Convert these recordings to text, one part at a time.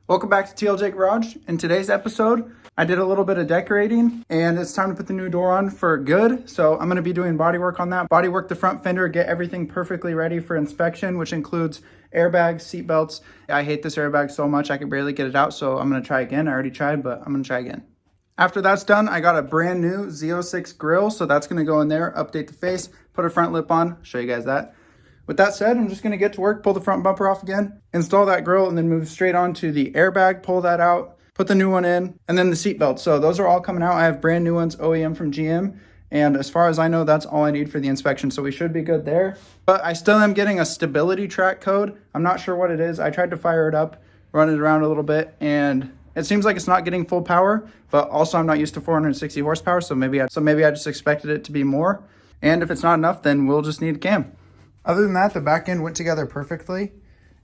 Welcome back to TLJ Garage. In today's episode, I did a little bit of decorating and it's time to put the new door on for good. So I'm going to be doing body work on that. Body work the front fender, get everything perfectly ready for inspection, which includes airbags, seat belts. I hate this airbag so much I can barely get it out. So I'm going to try again. I already tried, but I'm going to try again. After that's done, I got a brand new Z06 grill. So that's going to go in there, update the face, put a front lip on, show you guys that. With that said, I'm just going to get to work, pull the front bumper off again, install that grill, and then move straight on to the airbag, pull that out, put the new one in, and then the seat belt. So those are all coming out. I have brand new ones, OEM from GM. And as far as I know, that's all I need for the inspection. So we should be good there. But I still am getting a stability track code. I'm not sure what it is. I tried to fire it up, run it around a little bit, and it seems like it's not getting full power, but also I'm not used to 460 horsepower. So maybe I just expected it to be more. And if it's not enough, then we'll just need a cam. Other than that, the back end went together perfectly.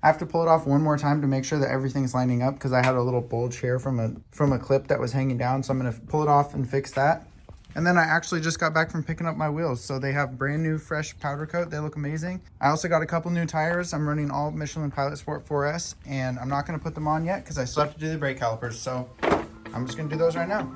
I have to pull it off one more time to make sure that everything's lining up because I had a little bulge here from a clip that was hanging down. So I'm going to pull it off and fix that. And then I actually just got back from picking up my wheels. So they have brand new fresh powder coat. They look amazing. I also got a couple new tires. I'm running all Michelin Pilot Sport 4S and I'm not going to put them on yet because I still have to do the brake calipers. So I'm just going to do those right now.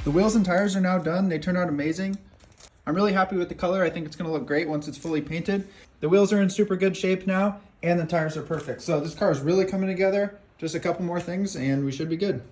The wheels and tires are now done. They turned out amazing. I'm really happy with the color. I think it's going to look great once it's fully painted. The wheels are in super good shape now and the tires are perfect. So this car is really coming together. Just a couple more things and we should be good.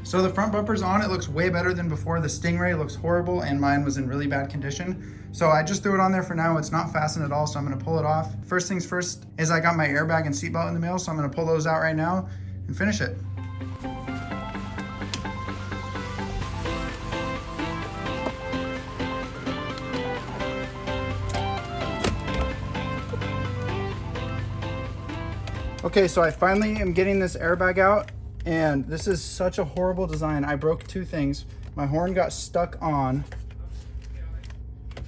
So the front bumper's on, it looks way better than before. The Stingray looks horrible and mine was in really bad condition. So I just threw it on there for now. It's not fastened at all, so I'm gonna pull it off. First things first is I got my airbag and seatbelt in the mail, so I'm gonna pull those out right now and finish it. Okay, so I finally am getting this airbag out. And this is such a horrible design. I broke two things. My horn got stuck on.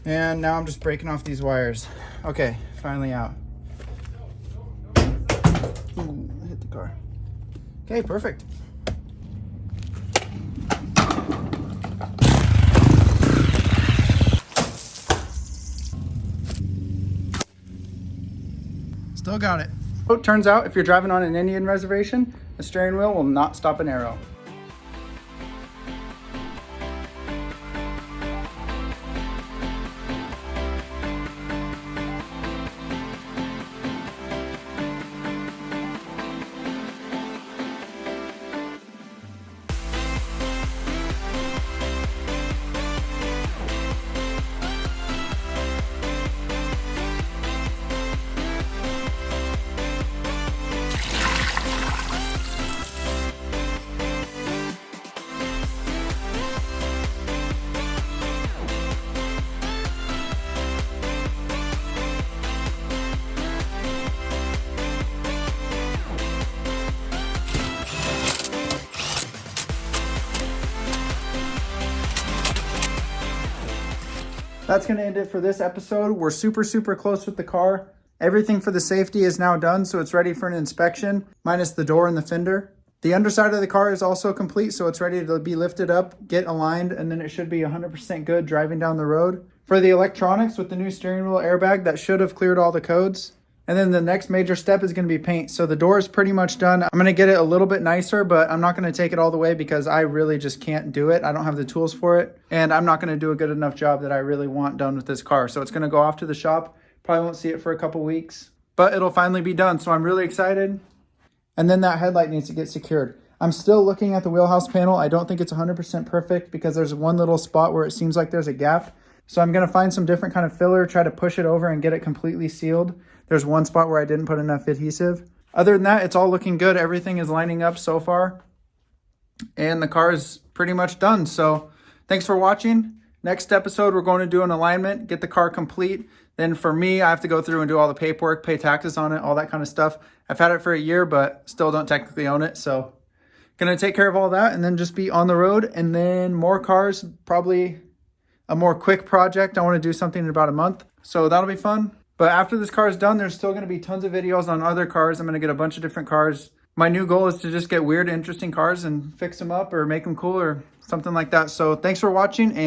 And now I'm just breaking off these wires. Okay, finally out. Ooh, hit the car. Okay, perfect. Still got it. So it turns out if you're driving on an Indian reservation, the steering wheel will not stop an arrow. That's going to end it for this episode. We're super close with the car. Everything for the safety is now done, so it's ready for an inspection, minus the door and the fender. The underside of the car is also complete, so it's ready to be lifted up, get aligned, and then it should be 100% good driving down the road. For the electronics with the new steering wheel airbag, that should have cleared all the codes. And then the next major step is going to be paint. So the door is pretty much done. I'm going to get it a little bit nicer, but I'm not going to take it all the way because I really just can't do it. I don't have the tools for it. And I'm not going to do a good enough job that I really want done with this car. So it's going to go off to the shop. Probably won't see it for a couple weeks, but it'll finally be done. So I'm really excited. And then that headlight needs to get secured. I'm still looking at the wheelhouse panel. I don't think it's 100% perfect because there's one little spot where it seems like there's a gap. So I'm going to find some different kind of filler, try to push it over and get it completely sealed. There's one spot where I didn't put enough adhesive. Other than that, it's all looking good. Everything is lining up so far. And the car is pretty much done. So thanks for watching. Next episode, we're going to do an alignment, get the car complete. Then for me, I have to go through and do all the paperwork, pay taxes on it, all that kind of stuff. I've had it for a year, but still don't technically own it. So gonna take care of all that and then just be on the road. And then more cars, probably a more quick project. I want to do something in about a month. So that'll be fun. But after this car is done, there's still going to be tons of videos on other cars. I'm going to get a bunch of different cars. My new goal is to just get weird, interesting cars and fix them up or make them cool or something like that. So thanks for watching. And